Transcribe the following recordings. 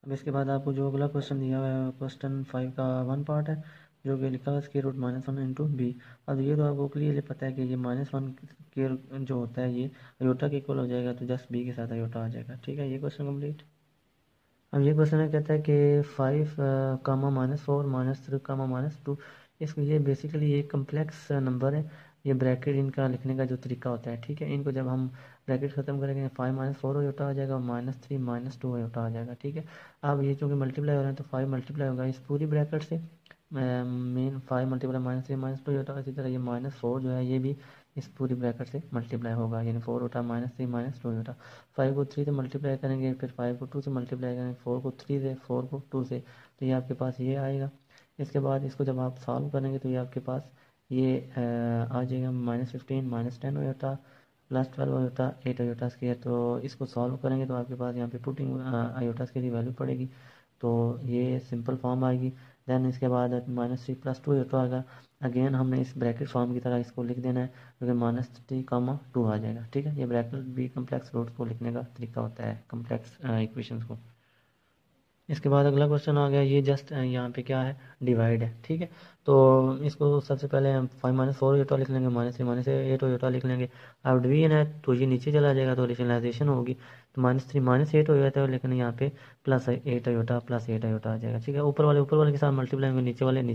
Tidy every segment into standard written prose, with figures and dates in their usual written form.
अब इसके बाद आपको जो अगला क्वेश्चन दिया हुआ है क्वेश्चन 5 का 1 पार्ट है, जो कि लिखा है स्क्वायर रूट -1 इंटू बी। अब ये तो आपको क्लियरली पता है कि ये -1 के जो होता है ये अयोटा के इक्वल हो जाएगा, तो जस्ट बी के साथ अयोटा आ जाएगा। ठीक है, ये क्वेश्चन कंप्लीट। अब ये क्वेश्चन है, कहता है कि 5 कामा -4 -3 कामा -2, इसको ये बेसिकली ये कम्प्लेक्स नंबर है। ये ब्रैकेट इनका लिखने का जो तरीका होता है, ठीक है, इनको जब हम ब्रैकेट ख़त्म करेंगे 5 -4 अयोटा आ जाएगा, -3 -2 अयोटा आ जाएगा। ठीक है, अब ये चूँकि मल्टीप्लाई हो रहे हैं तो 5 मल्टीप्लाई होगा इस पूरी ब्रैकेट से, मेन 5 मल्टीप्लाई -3 -2 अयोटा। इसी तरह ये -4 जो है ये भी इस पूरी ब्रैकेट से मल्टीप्लाई होगा, यानी 4 होता -3 -2 होता। 5 को 3 से मल्टीप्लाई करेंगे, फिर 5 को 2 से मल्टीप्लाई करेंगे, 4 को 3 से, 4 को 2 से, तो ये आपके पास ये आएगा। इसके बाद इसको जब आप सॉल्व करेंगे तो ये आपके पास ये आ जाएगा -15 -10 होता, +12 होता, 8 अयोटा स्क्वायर। तो इसको सॉल्व करेंगे तो आपके पास यहाँ पे पुटिंग अयोटा स्क्वायर की वैल्यू पड़ेगी, तो ये सिंपल फॉर्म आएगी। देन इसके बाद -3 + 2 अयोटा आएगा। अगेन हमने इस ब्रैकेट फॉर्म की तरह इसको लिख देना है, क्योंकि -3, 2 आ जाएगा। ठीक है, ये ब्रैकेट भी कम्प्लेक्स रूट्स को लिखने का तरीका होता है, कम्प्लेक्स इक्वेशंस को। इसके बाद अगला क्वेश्चन आ गया, ये जस्ट यहाँ पे क्या है, डिवाइड है। ठीक है, तो इसको सबसे पहले हम 5 -4 योटा लिख लेंगे, -3 -8 योटा लिख लेंगे। अब डिवीजन है तो ये नीचे चला जाएगा, तो रेशनलाइजेशन होगी, तो -3 -8 हो जाता है, लेकिन यहाँ पे +8 योटा +8 योटा आ जाएगा। ठीक है, ऊपर वाले के साथ मल्टीप्लाई होंगे, नीचे वाले के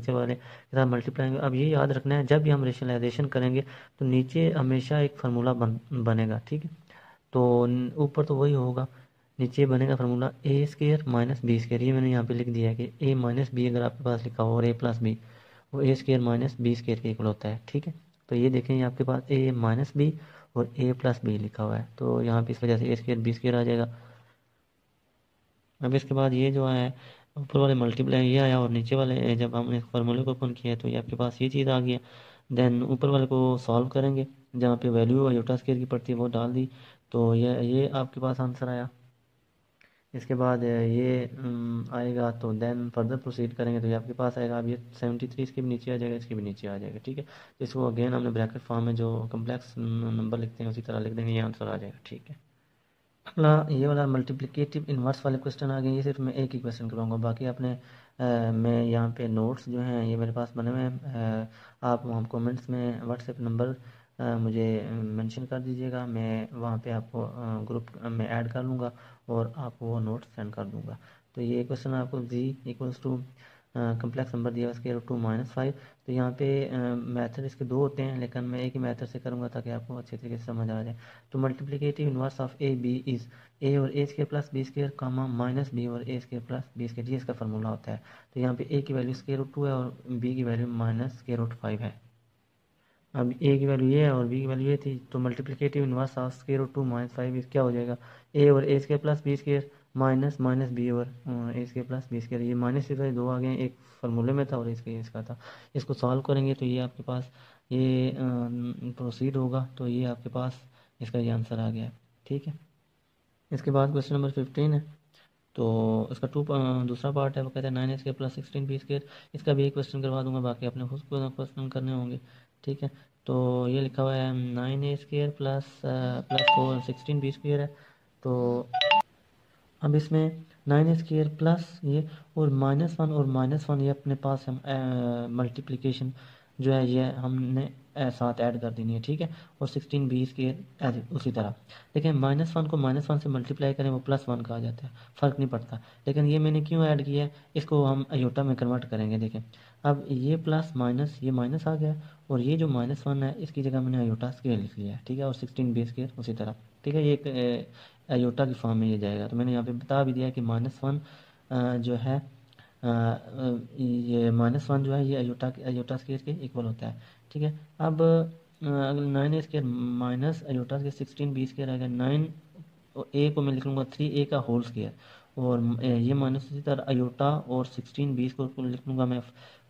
साथ मल्टीप्लाई होंगे। अब ये याद रखना है, जब भी हम रेशनलाइजेशन करेंगे तो नीचे हमेशा एक फार्मूला बनेगा। ठीक है, तो ऊपर तो वही होगा, नीचे बनेगा फार्मूला a² - b²। ये मैंने यहाँ पे लिख दिया है कि a - b अगर आपके पास लिखा हो और a + b, वो a² - b² के इक्वल होता है। ठीक है, तो ये देखें ये आपके पास a - b और a + b लिखा हुआ है, तो यहाँ पे इस वजह से a² b² आ जाएगा। अब इसके बाद ये जो है ऊपर वाले मल्टीप्लाई ये आया, और नीचे वाले जब हमने इस फार्मूले को ओपन किया तो ये आपके पास ये चीज़ आ गया। देन ऊपर वाले को सॉल्व करेंगे, जहाँ पे वैल्यू अयोटा स्क्वायर की पड़ती है वो डाल दी, तो ये आपके पास आंसर आया। इसके बाद ये आएगा, तो देन फर्दर प्रोसीड करेंगे तो ये आपके पास आएगा। अब ये 73 इसके भी नीचे आ जाएगा, इसके भी नीचे आ जाएगा। ठीक है, तो इसको अगेन हमने ब्रैकेट फॉर्म में जो कम्प्लेक्स नंबर लिखते हैं उसी तरह लिख देंगे, ये आंसर आ जाएगा। ठीक है, अगला ये वाला मल्टीप्लिकेटिव इन्वर्स वाले क्वेश्चन आ गए। ये सिर्फ मैं एक ही क्वेश्चन कराऊंगा, बाकी आपने मैं यहाँ पे नोट्स जो हैं ये मेरे पास बने हुए हैं। आप वहाँ कमेंट्स में व्हाट्सएप नंबर मुझे मेंशन कर दीजिएगा, मैं वहाँ पे आपको ग्रुप में ऐड कर लूँगा और आपको वो नोट्स सेंड कर दूँगा। तो ये क्वेश्चन आपको z = कम्प्लेक्स नंबर दिया (2 - 5). तो यहाँ पे मेथड इसके दो होते हैं, लेकिन मैं एक ही मेथड से करूँगा ताकि आपको अच्छे तरीके से समझ आ जाए। तो multiplicative inverse of A B is a और a² + b² कामा -b और a² + b², ये इसका फार्मूला होता है। तो यहाँ पे a की वैल्यू √2 है और b की वैल्यू -√5 है। अब a की वैल्यू ये है और b की वैल्यू ये थी, तो मल्टीप्लिकेटिव इन्वर्स ऑफ √2 - 5 क्या हो जाएगा, a और a² + b² -b और a² + b²। ये माइनस से दो आ गए, एक फार्मूले में था और इसका था। इसको सॉल्व करेंगे तो ये आपके पास ये प्रोसीड होगा, तो ये आपके पास इसका ये आंसर आ गया है। ठीक है, इसके बाद क्वेश्चन नंबर 15 है, तो इसका दूसरा पार्ट है, वो कहता है 9a² + 16b²। इसका भी एक क्वेश्चन करवा दूंगा, बाकी आपने खुद को क्वेश्चन करने होंगे। ठीक है, तो ये लिखा हुआ है 9a² + 16b² है। तो अब इसमें 9a² प्लस ये और -1 और -1 ये अपने पास हम मल्टीप्लिकेशन जो है ये हमने साथ ऐड कर देनी है। ठीक है, और 16b² ऐसे उसी तरह। लेकिन -1 को -1 से मल्टीप्लाई करें वो +1 का आ जाता है, फ़र्क नहीं पड़ता। लेकिन ये मैंने क्यों ऐड किया है, इसको हम अयोटा में कन्वर्ट करेंगे। देखें, अब ये प्लस माइनस ये माइनस आ गया, और ये जो -1 है इसकी जगह मैंने अयोटा स्क्वायर लिख लिया है। ठीक है, और 16b² उसी तरह। ठीक है, ये एक अयोटा की फॉर्म में ये जाएगा, तो मैंने यहाँ पे बता भी दिया कि -1 जो है ये -1 जो है ये अयोटा स्क्वायर के इक्वल होता है। ठीक है, अब अगर 9a² minus iota square 16b² आएगा। 9 ए को मैं लिख लूँगा 3a का होल स्क्वायर, और ये माइनस इसी तरह अयोटा और 16b को लिख लूँगा मैं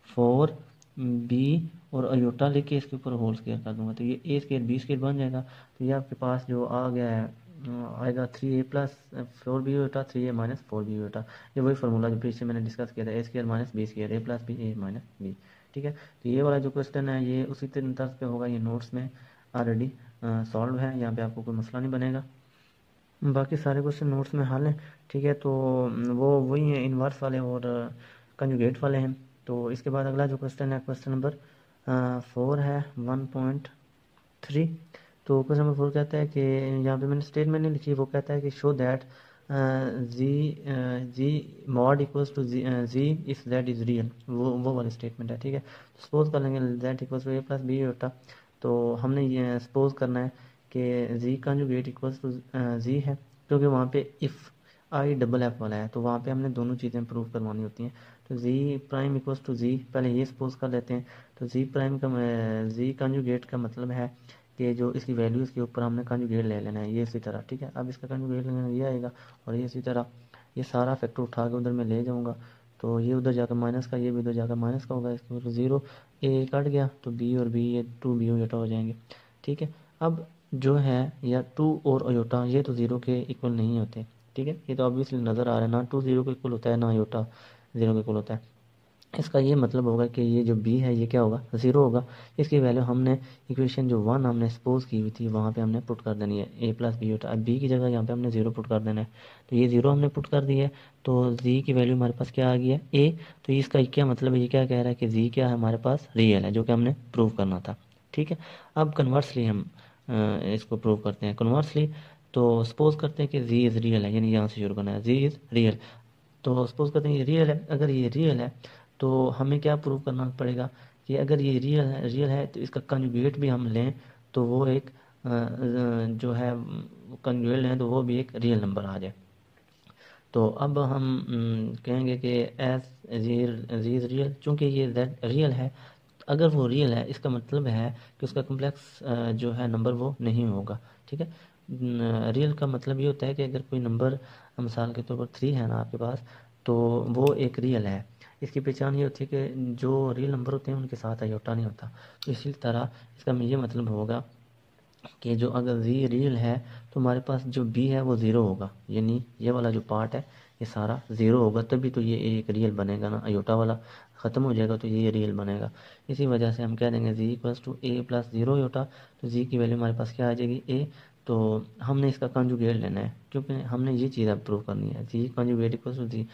4b, और अयोटा लिख के इसके ऊपर होल स्क्वायर कर दूँगा, तो ये a² b² बन जाएगा। तो ये आपके पास जो आ गया है आएगा 3a + 4b aorta 3a - 4b aorta. ये वही फार्मूला जो पीछे मैंने डिस्कस किया था, a² - b², a + b a - b। ठीक है, तो ये वाला जो क्वेश्चन है ये उसी तर्ज पे होगा, ये नोट्स में ऑलरेडी सॉल्व है, यहाँ पे आपको कोई मसला नहीं बनेगा। बाकी सारे क्वेश्चन नोट्स में हल हैं। ठीक है, तो वो वही है, कन्वर्स वाले और कंजुगेट वाले हैं। तो इसके बाद अगला जो क्वेश्चन है क्वेश्चन नंबर 4 है 1.3। तो क्वेश्चन नंबर 4 कहता है कि यहाँ पे मैंने स्टेटमेंट नहीं लिखी, वो कहता है कि show that G mod equals to G if that is real, वो वाली स्टेटमेंट है। ठीक है, सपोज कर लेंगे that equals to A plus B होता, तो हमने ये सपोज करना है कि G conjugate equals to G है, क्योंकि वहाँ पे इफ़ आई डबल एफ वाला है तो वहाँ पे हमने दोनों चीज़ें प्रूव करवानी होती हैं। तो जी प्राइम इक्वल्स टू जी, पहले ये सपोज कर लेते हैं। तो जी प्राइम का जी कंजुगेट का मतलब है कि जो इसकी वैल्यू इसके ऊपर हमने कंजुगेट ले लेना है, ये इसी तरह। ठीक है, अब इसका कंजुगेट लेना ये आएगा और ये इसी तरह, ये सारा फैक्टर उठा के उधर मैं ले जाऊँगा, तो ये उधर जाकर माइनस का, ये भी उधर जाकर माइनस का होगा, इसके ऊपर ज़ीरो, ए कट गया तो बी और बी, ये टू बी ओयोटा हो जाएंगे। ठीक है, अब जो है या टू और ओयोटा ये तो ज़ीरो के इक्वल नहीं होते। ठीक है, ये तो ऑब्वियसली नज़र आ रहा है, ना टू ज़ीरो के इक्वल होता है ना ओयोटा ज़ीरो के इक्वल होता है। इसका ये मतलब होगा कि ये जो b है ये क्या होगा, ज़ीरो होगा। इसकी वैल्यू हमने इक्वेशन जो 1 हमने सपोज की हुई थी वहाँ पे हमने पुट कर देनी है, a प्लस बी होता है। अब b की जगह यहाँ पे हमने ज़ीरो पुट कर देना है, तो ये ज़ीरो हमने पुट कर दी है, तो z की वैल्यू हमारे पास क्या आ गई है, a। तो इसका क्या मतलब है, ये क्या कह रहा है कि z क्या है हमारे पास, रियल है, जो कि हमने प्रूव करना था। ठीक है, अब कन्वर्सली हम इसको प्रूव करते हैं। कन्वर्सली तो सपोज करते हैं कि z इज़ रियल है, यानी यहाँ से शुरू करना है, z इज़ रियल। तो सपोज करते हैं ये रियल है, अगर ये रियल है तो हमें क्या प्रूव करना पड़ेगा कि अगर ये रियल है तो इसका कंजुगेट भी हम लें तो वो एक जो है कंजुगेट लें तो वो भी एक रियल नंबर आ जाए। तो अब हम कहेंगे कि एस जी इज़ रियल, चूँकि ये जेड रियल है, अगर वो रियल है इसका मतलब है कि उसका कम्प्लेक्स जो है नंबर वो नहीं होगा। ठीक है, रियल का मतलब ये होता है कि अगर कोई नंबर मिसाल के तौर पर 3 है ना आपके पास, तो वो एक रियल है। इसकी पहचान ये होती है कि जो रियल नंबर होते हैं उनके साथ आयोटा नहीं होता। तो इसी तरह इसका ये मतलब होगा कि जो अगर जी रियल है तो हमारे पास जो बी है वो ज़ीरो होगा, यानी ये वाला जो पार्ट है ये सारा ज़ीरो होगा, तभी तो ये एक रियल बनेगा ना, अयोटा वाला ख़त्म हो जाएगा तो ये रियल बनेगा। इसी वजह से हम कह देंगे G equals to A plus zero iota, तो जी की वैल्यू हमारे पास क्या आ जाएगी, ए। तो हमने इसका कंजुगेट लेना है, क्योंकि हमने ये चीज़ अब प्रूव करनी है, जी कंजुगेट इक्वल्स टू जी।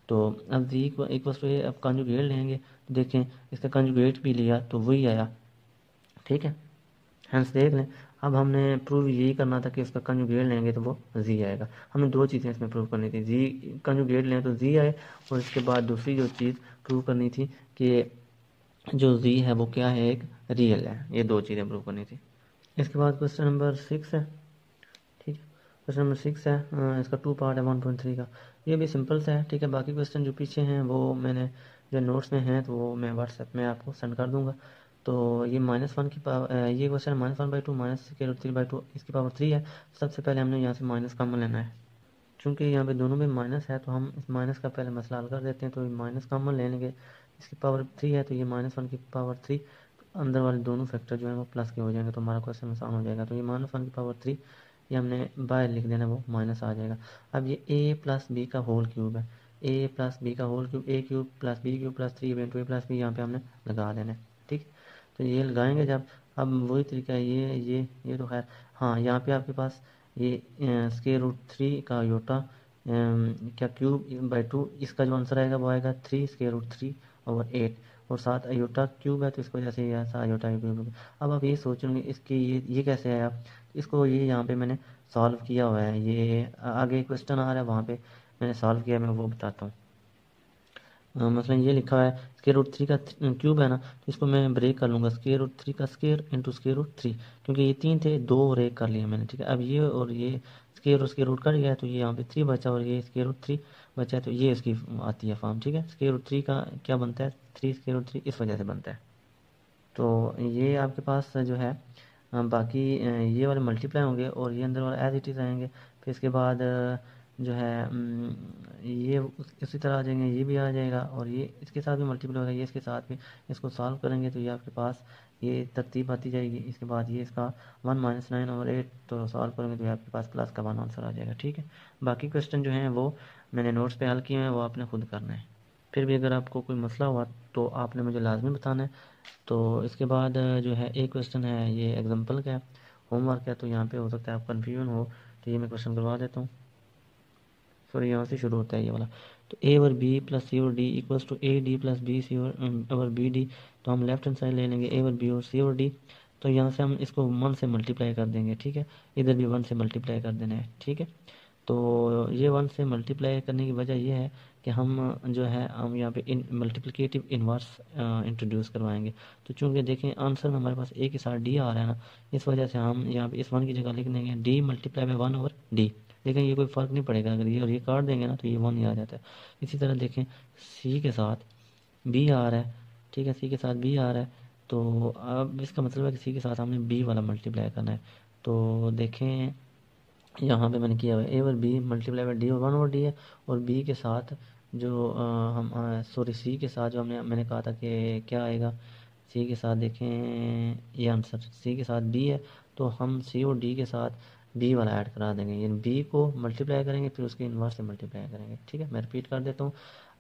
तो अब जी इक्वल्स टू ए, अब कंजुगेट लेंगे तो देखें इसका कंजुगेट भी लिया तो वही आया। ठीक है, हेंस देख लें, अब हमने प्रूव यही करना था कि इसका कंजुगेट लेंगे तो वो जी आएगा। हमने दो चीज़ें इसमें प्रूव करनी थी, जी कंजुगेट लें तो जी आए, और इसके बाद दूसरी जो चीज़ प्रूव करनी थी कि जो जी है वो क्या है, एक रियल है। ये दो चीज़ें प्रूव करनी थी। इसके बाद क्वेश्चन नंबर 6 है। ठीक है, क्वेश्चन नंबर 6 है, इसका 2 पार्ट है 1.3 का। ये भी सिंपल सा है। ठीक है, बाकी क्वेश्चन जो पीछे हैं वो मैंने जो नोट्स में हैं तो वो मैं व्हाट्सएप में आपको सेंड कर दूंगा। तो ये -1 की पावर, ये क्वेश्चन -1/2 -√3/2 इसकी पावर 3 है। सबसे पहले हमने यहाँ से माइनस कॉमन लेना है, चूँकि यहाँ पे दोनों में माइनस है तो हम इस माइनस का पहले मसला हल कर देते हैं। तो ये माइनस कॉमन ले लेंगे, इसकी पावर 3 है तो ये -1 की पावर 3, अंदर वाले दोनों फैक्टर जो है वो प्लस के हो जाएंगे, तो हमारा क्वेश्चन आसान हो जाएगा। तो ये -1 की पावर 3 ये हमने बाहर लिख देना, वो माइनस आ जाएगा। अब ये a प्लस बी का होल क्यूब है, a प्लस बी का whole cube, a cube plus B cube plus 3 a plus B यहाँ पे हमने लगा देना है। ठीक, तो ये लगाएंगे जब, अब वही तरीका है, ये तो खैर, हाँ यहाँ पे आपके पास ये √3 का योटा क्या क्यूब/2, इसका जो आंसर आएगा वो आएगा 3√3/8, और साथ अयोटा क्यूब है तो इसको जैसे ये ऐसा अयोटा क्यूब। अब आप ये सोचेंगे इसकी ये कैसे आया, इसको ये यहाँ पे मैंने सॉल्व किया हुआ है, ये आगे क्वेश्चन आ रहा है वहाँ पे मैंने सॉल्व किया, मैं वो बताता हूँ। मसलन ये लिखा है √3 का क्यूब है ना, तो इसको मैं ब्रेक कर लूँगा, √3 का स्केयर इंटू √3, क्योंकि ये 3 थे, 2 और 1 कर लिए मैंने। ठीक है, अब ये और ये स्केयर और स्केयर रूट कट गया तो ये यहाँ पे 3 बचा और ये √3 बचा है, तो ये इसकी आती है फॉर्म। ठीक है, √3 का क्या बनता है, 3 √3 इस वजह से बनता है। तो ये आपके पास जो है बाकी ये वाले मल्टीप्लाई होंगे और ये अंदर वाला एज इट इज़ आएंगे। फिर इसके बाद जो है ये इसी तरह आ जाएंगे, ये भी आ जाएगा और ये इसके साथ भी मल्टीप्लाई होगा, ये इसके साथ भी। इसको सॉल्व करेंगे तो ये आपके पास ये तरतीब आती जाएगी। इसके बाद ये इसका 1 - 9/8, तो सॉल्व करेंगे तो ये आपके पास प्लस का 1 आंसर आ जाएगा। ठीक है, बाकी क्वेश्चन जो हैं वो मैंने नोट्स पे हल किए हैं, वो आपने खुद करना है। फिर भी अगर आपको कोई मसला हुआ तो आपने मुझे लाजमी बताना है। तो इसके बाद जो है एक क्वेश्चन है, ये एग्जांपल का है, होमवर्क है, तो यहाँ पे हो सकता है आप कन्फ्यूजन हो, तो ये मैं क्वेश्चन करवा देता हूँ। सॉरी, यहाँ से शुरू होता है ये वाला। तो A over B plus C over D equals to A D plus B C over B D. तो हम लेफ्ट हैंड साइड ले लेंगे ए ओवर बी और सी ओवर डी। तो यहाँ से हम इसको 1 से मल्टीप्लाई कर देंगे, ठीक है, इधर भी 1 से मल्टीप्लाई कर देना है, ठीक है। तो ये 1 से मल्टीप्लाई करने की वजह ये है कि हम जो है हम यहाँ पे मल्टीप्लिकेटिव इन्वर्स इंट्रोड्यूस करवाएंगे। तो चूंकि देखें आंसर में हमारे पास ए के साथ डी आ रहा है ना, इस वजह से हम यहाँ पे इस 1 की जगह लिख देंगे D multiply by 1 over D. देखें ये कोई फ़र्क नहीं पड़ेगा, अगर ये और ये काट देंगे ना तो ये 1 ही आ जाता है। इसी तरह देखें सी के साथ बी आ रहा है, ठीक है, सी के साथ बी आ रहा है। तो अब इसका मतलब है कि सी के साथ हमने बी वाला मल्टीप्लाई करना है। तो देखें यहाँ पे मैंने किया हुआ है ए और बी मल्टीप्लाई बाय डी और 1 ओवर डी है। और बी के साथ जो हम सॉरी सी के साथ जो मैंने कहा था कि क्या आएगा, सी के साथ देखें ये आंसर सी के साथ बी है, तो हम सी और डी के साथ बी वाला ऐड करा देंगे, यानी बी को मल्टीप्लाई करेंगे फिर उसके इन्वर्स से मल्टीप्लाई करेंगे, ठीक है। मैं रिपीट कर देता हूँ,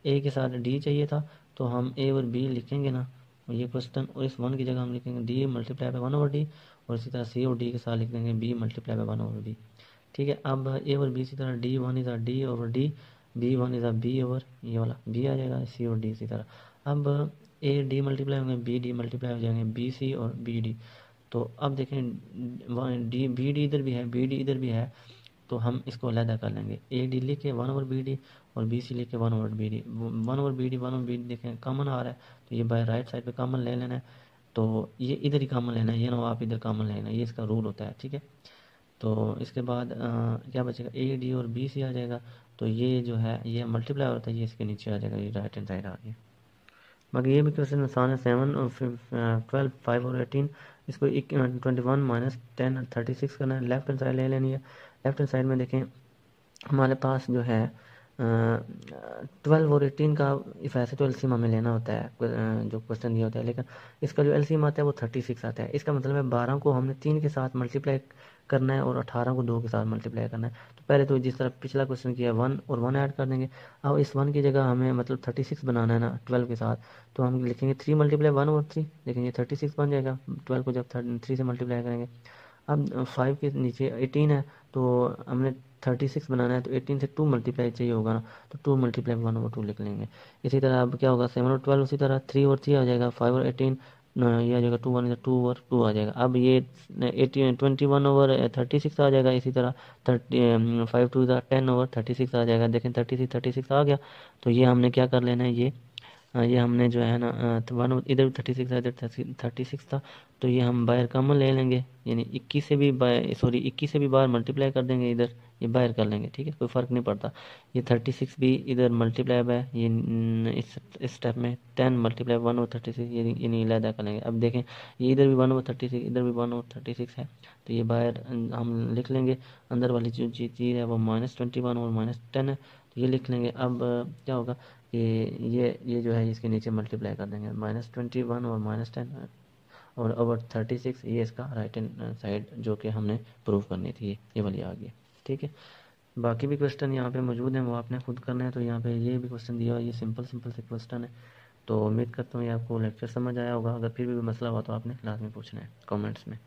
ए के साथ डी चाहिए था तो हम ए और बी लिखेंगे ना ये क्वेश्चन, और इस 1 की जगह हम लिखेंगे D multiply by 1 over D, और इसी तरह सी और डी के साथ लिख देंगे B multiply by 1 over B, ठीक है। अब ए और बी इसी तरह D one is D over D, B one is B over ये वाला बी आ जाएगा, सी और डी इसी तरह। अब ए डी मल्टीप्लाई होंगे बी डी मल्टीप्लाई हो जाएंगे बी सी और बी डी। तो अब देखें डी बी डी इधर भी है बी डी इधर भी है, तो हम इसको अलग कर लेंगे, ए डी लिख के 1 ओवर बी डी और बी सी लिख के 1 over B D. 1 over B D 1 over B D देखें कॉमन आ रहा है, तो ये बाय राइट साइड पे कॉमन ले लेना है, तो ये इधर ही कॉमन लेना है, ये ना आप इधर कॉमन लेना है, ये इसका रूल होता है, ठीक है। तो इसके बाद क्या बचेगा ए डी और बी सी आ जाएगा, तो ये जो है ये मल्टीप्लाई होता है, ये इसके नीचे आ जाएगा, ये राइट हैंड साइड आ गया। बाकी ये भी क्वेश्चन आसान है, 7 और 12 5 और 18 इसको 21 माइनस 10 और 36 करना है, लेफ्ट हैंड साइड ले लेनी है। लेफ्ट हैंड साइड में देखें हमारे पास जो है 12 और 18 का वैसे तो एलसीएम हमें लेना होता है जो क्वेश्चन दिया होता है, लेकिन इसका जो एलसीएम आता है वो 36 आता है। इसका मतलब है 12 को हमने 3 के साथ मल्टीप्लाई करना है और 18 को 2 के साथ मल्टीप्लाई करना है। तो पहले तो जिस तरह पिछला क्वेश्चन किया 1 और 1 ऐड कर देंगे। अब इस 1 की जगह हमें मतलब 36 बनाना है ना 12 के साथ, तो हम लिखेंगे 3 मल्टीप्लाई 1 और 3, लेकिन ये 36 बन जाएगा 12 को जब 3 से मल्टीप्लाई करेंगे। अब 5 के नीचे 18 है, तो हमने 36 बनाना है, तो 18 से 2 मल्टीप्लाई चाहिए होगा ना, तो 2 मल्टीप्लाई 1 ओवर 2 लिख लेंगे। इसी तरह अब क्या होगा 7 और 12 उसी तरह 3 और 3 आ जाएगा, 5 और 18 ये आ जाएगा 2 1 2 और 2 आ जाएगा। अब ये 18 21 ओवर 36 आ जाएगा, इसी तरह 5 2 10 ओवर 36 आ जाएगा। देखें 36 आ गया, तो ये हमने क्या कर लेना है, ये हमने जो है ना 1 इधर 36 था इधर 36 था, तो ये हम बाहर कॉमन ले लेंगे, यानी 21 से भी बाहर मल्टीप्लाई कर देंगे, इधर ये बाहर कर लेंगे, ठीक है, कोई फ़र्क नहीं पड़ता। ये 36 भी इधर मल्टीप्लाई है, ये इस स्टेप में 10 मल्टीप्लाई 1 और 36 ये नहीं अलहदा कर लेंगे। अब देखें ये इधर भी 1 और 36 इधर भी 1 और 36 है, तो ये बाहर हम लिख लेंगे। अंदर वाली जो चीज़ है वो -21 और -10 है, तो ये लिख लेंगे। अब क्या होगा कि ये जो है इसके नीचे मल्टीप्लाई कर देंगे, -21 और -10 और ओवर 36, ये इसका राइट हैंड साइड जो कि हमने प्रूव करनी थी ये वाली आ गई, ठीक है। बाकी भी क्वेश्चन यहाँ पे मौजूद हैं, वो आपने खुद करना है। तो यहाँ पे ये भी क्वेश्चन दिया हुआ है, ये सिंपल से क्वेश्चन है। तो उम्मीद करता हूँ ये आपको लेक्चर समझ आया होगा। अगर फिर भी मसला हुआ तो आपने लाजमी पूछना है कमेंट्स में।